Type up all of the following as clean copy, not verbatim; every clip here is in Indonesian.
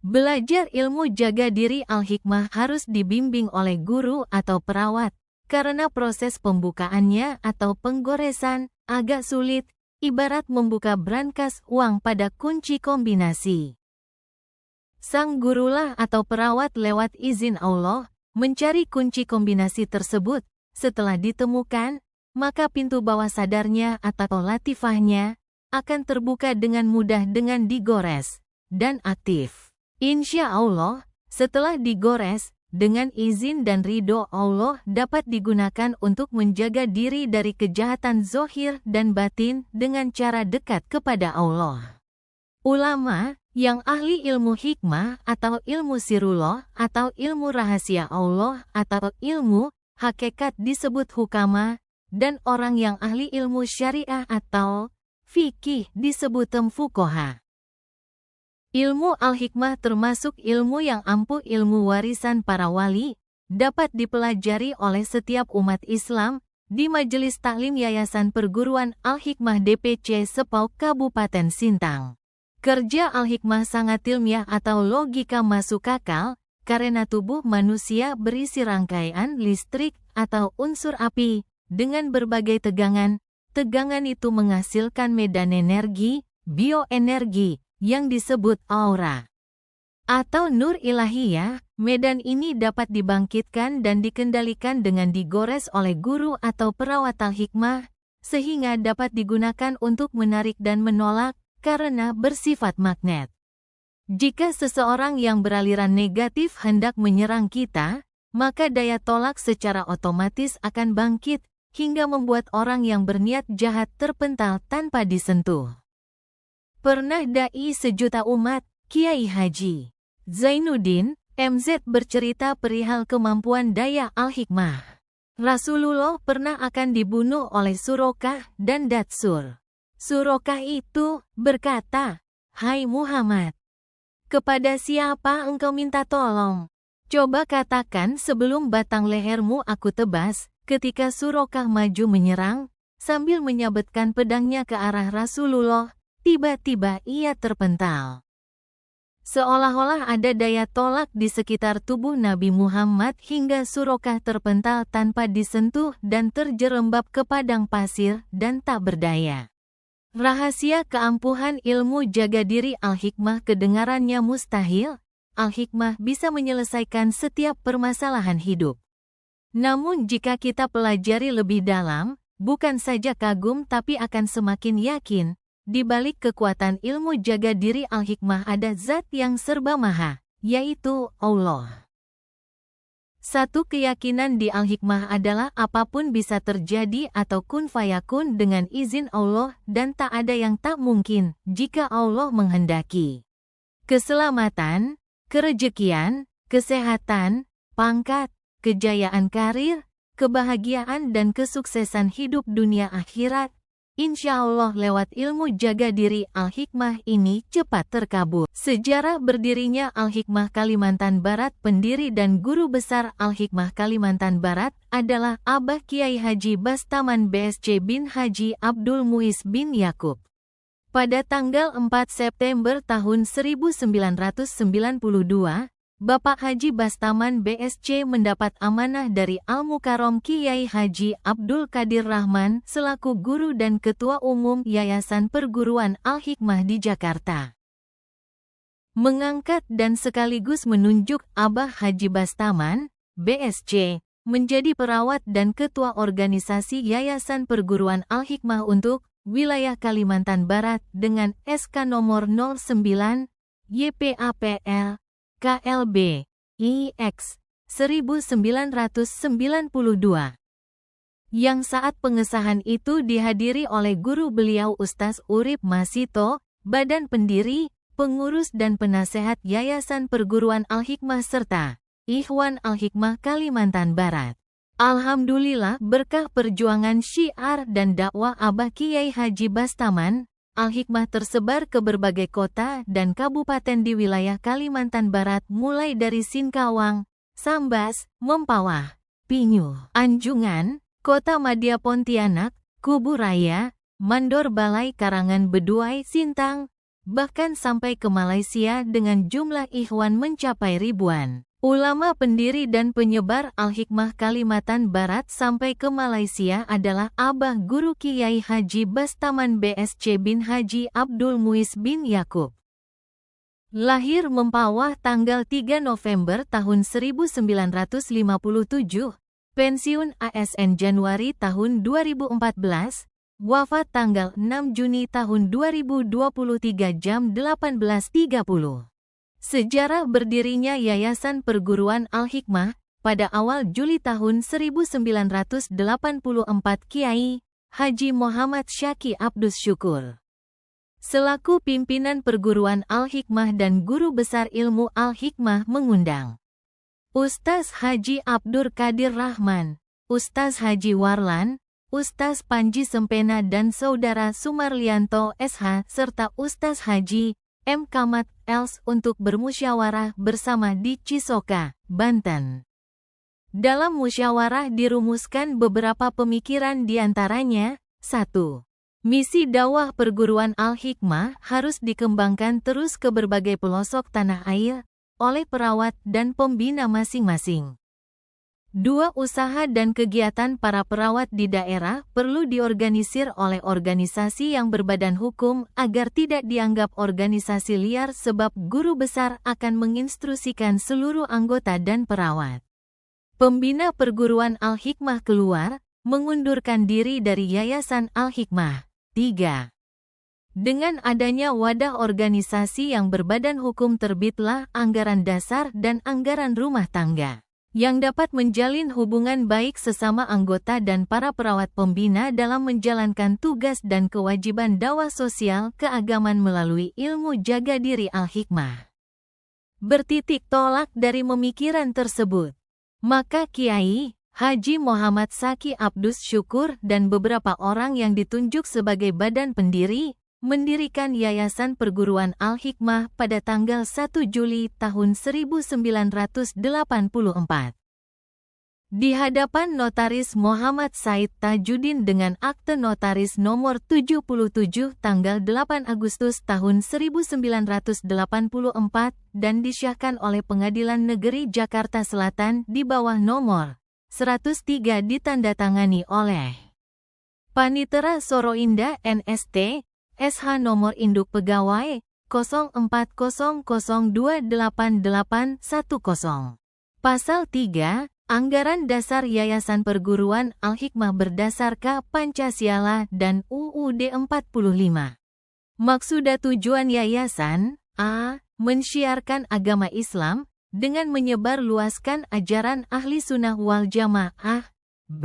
Belajar ilmu jaga diri Al-Hikmah harus dibimbing oleh guru atau perawat, karena proses pembukaannya atau penggoresan agak sulit, ibarat membuka brankas uang pada kunci kombinasi. Sang gurulah atau perawat lewat izin Allah, mencari kunci kombinasi tersebut. Setelah ditemukan, maka pintu bawah sadarnya atau latifahnya akan terbuka dengan mudah dengan digores dan aktif. Insya Allah, setelah digores, dengan izin dan ridho Allah dapat digunakan untuk menjaga diri dari kejahatan zohir dan batin dengan cara dekat kepada Allah. Ulama yang ahli ilmu hikmah atau ilmu sirullah atau ilmu rahasia Allah atau ilmu hakikat disebut hukama, dan orang yang ahli ilmu syariah atau fikih disebut fuqaha. Ilmu Al-Hikmah termasuk ilmu yang ampuh, ilmu warisan para wali, dapat dipelajari oleh setiap umat Islam di Majelis Taklim Yayasan Perguruan Al-Hikmah DPC Sepau Kabupaten Sintang. Kerja Al-Hikmah sangat ilmiah atau logika masuk akal, karena tubuh manusia berisi rangkaian listrik atau unsur api, dengan berbagai tegangan. Tegangan itu menghasilkan medan energi, bioenergi, yang disebut aura atau nur ilahiyah. Medan ini dapat dibangkitkan dan dikendalikan dengan digores oleh guru atau perawat Al-Hikmah, sehingga dapat digunakan untuk menarik dan menolak karena bersifat magnet. Jika seseorang yang beraliran negatif hendak menyerang kita, maka daya tolak secara otomatis akan bangkit, hingga membuat orang yang berniat jahat terpental tanpa disentuh. Pernah dai sejuta umat, Kiai Haji Zainuddin, MZ bercerita perihal kemampuan daya Al-Hikmah. Rasulullah pernah akan dibunuh oleh Surokah dan Datsur. Surokah itu berkata, "Hai Muhammad, kepada siapa engkau minta tolong? Coba katakan sebelum batang lehermu aku tebas." Ketika Surokah maju menyerang, sambil menyabetkan pedangnya ke arah Rasulullah, tiba-tiba ia terpental. Seolah-olah ada daya tolak di sekitar tubuh Nabi Muhammad hingga Surokah terpental tanpa disentuh dan terjerembab ke padang pasir dan tak berdaya. Rahasia keampuhan ilmu jaga diri Al-Hikmah kedengarannya mustahil. Al-Hikmah bisa menyelesaikan setiap permasalahan hidup. Namun jika kita pelajari lebih dalam, bukan saja kagum tapi akan semakin yakin, di balik kekuatan ilmu jaga diri Al-Hikmah ada zat yang serba maha, yaitu Allah. Satu keyakinan di Al-Hikmah adalah apapun bisa terjadi atau kun fayakun dengan izin Allah dan tak ada yang tak mungkin jika Allah menghendaki. Keselamatan, kerejekian, kesehatan, pangkat, kejayaan karir, kebahagiaan dan kesuksesan hidup dunia akhirat, insya Allah lewat ilmu jaga diri Al-Hikmah ini cepat terkabul. Sejarah berdirinya Al-Hikmah Kalimantan Barat. Pendiri dan guru besar Al-Hikmah Kalimantan Barat adalah Abah Kiai Haji Bastaman BSC bin Haji Abdul Muiz bin Yakub. Pada tanggal 4 September tahun 1992, Bapak Haji Bastaman BSC mendapat amanah dari Al-Mukarrom Kiai Haji Abdul Qadir Rahman selaku guru dan ketua umum Yayasan Perguruan Al-Hikmah di Jakarta. Mengangkat dan sekaligus menunjuk Abah Haji Bastaman, BSC, menjadi perawat dan ketua organisasi Yayasan Perguruan Al-Hikmah untuk wilayah Kalimantan Barat dengan SK nomor 09 YPAPL KLB IX 1992, yang saat pengesahan itu dihadiri oleh guru beliau Ustaz Urip Masito, badan pendiri, pengurus dan penasehat Yayasan Perguruan Al-Hikmah serta Ikhwan Al-Hikmah Kalimantan Barat. Alhamdulillah berkah perjuangan syiar dan dakwah Abah Kiai Haji Bastaman, Al-Hikmah tersebar ke berbagai kota dan kabupaten di wilayah Kalimantan Barat mulai dari Singkawang, Sambas, Mempawah, Pinyu, Anjungan, Kota Madya Pontianak, Kuburaya, Mandor Balai Karangan Beduai Sintang, bahkan sampai ke Malaysia dengan jumlah ikhwan mencapai ribuan. Ulama pendiri dan penyebar Al-Hikmah Kalimantan Barat sampai ke Malaysia adalah Abah Guru Kiai Haji Bastaman BSC bin Haji Abdul Muiz bin Yakub. Lahir Mempawah tanggal 3 November tahun 1957, pensiun ASN Januari tahun 2014, wafat tanggal 6 Juni tahun 2023 jam 18.30. Sejarah berdirinya Yayasan Perguruan Al-Hikmah pada awal Juli tahun 1984 Kiai Haji Muhammad Syaki Abdus Syukur selaku pimpinan Perguruan Al-Hikmah dan Guru Besar Ilmu Al-Hikmah mengundang Ustaz Haji Abdur Kadir Rahman, Ustaz Haji Warlan, Ustaz Panji Sempena dan Saudara Sumarlianto SH serta Ustaz Haji M. Kamat Els untuk bermusyawarah bersama di Cisoka, Banten. Dalam musyawarah dirumuskan beberapa pemikiran diantaranya, 1. Misi dakwah perguruan Al-Hikmah harus dikembangkan terus ke berbagai pelosok tanah air, oleh perawat dan pembina masing-masing. 2. Usaha dan kegiatan para perawat di daerah perlu diorganisir oleh organisasi yang berbadan hukum agar tidak dianggap organisasi liar sebab guru besar akan menginstruksikan seluruh anggota dan perawat. Pembina perguruan Al-Hikmah keluar, mengundurkan diri dari Yayasan Al-Hikmah. 3. Dengan adanya wadah organisasi yang berbadan hukum terbitlah anggaran dasar dan anggaran rumah tangga yang dapat menjalin hubungan baik sesama anggota dan para perawat pembina dalam menjalankan tugas dan kewajiban dakwah sosial keagamaan melalui ilmu jaga diri Al-Hikmah. Bertitik tolak dari pemikiran tersebut, maka Kiai Haji Muhammad Syaki Abdus Syukur dan beberapa orang yang ditunjuk sebagai badan pendiri mendirikan Yayasan Perguruan Al-Hikmah pada tanggal 1 Juli tahun 1984. Di hadapan Notaris Muhammad Said Tajuddin dengan akte notaris nomor 77 tanggal 8 Agustus tahun 1984 dan disyahkan oleh Pengadilan Negeri Jakarta Selatan di bawah nomor 103 ditandatangani oleh Panitera Soroinda NST SH nomor induk pegawai 0400288810. Pasal 3, Anggaran Dasar Yayasan Perguruan Al-Hikmah berdasarkan Pancasila dan UUD 45. Maksud dan tujuan yayasan, A. Mensyiarkan agama Islam, dengan menyebar luaskan ajaran ahli sunnah wal jamaah. B.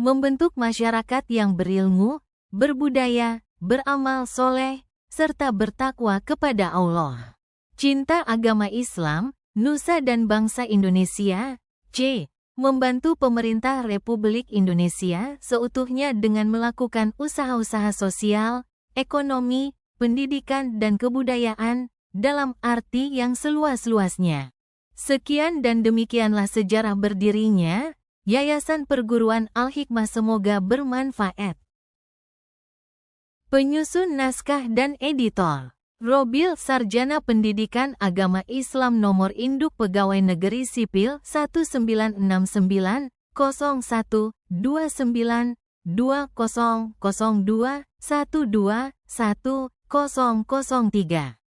Membentuk masyarakat yang berilmu, berbudaya, beramal soleh, serta bertakwa kepada Allah. Cinta agama Islam, nusa dan bangsa Indonesia. C. Membantu pemerintah Republik Indonesia seutuhnya dengan melakukan usaha-usaha sosial, ekonomi, pendidikan dan kebudayaan, dalam arti yang seluas-luasnya. Sekian dan demikianlah sejarah berdirinya Yayasan Perguruan Al-Hikmah, semoga bermanfaat. Penyusun naskah dan editor Robil, Sarjana Pendidikan Agama Islam, nomor induk Pegawai Negeri Sipil 1969 01 29 2002 12 1003.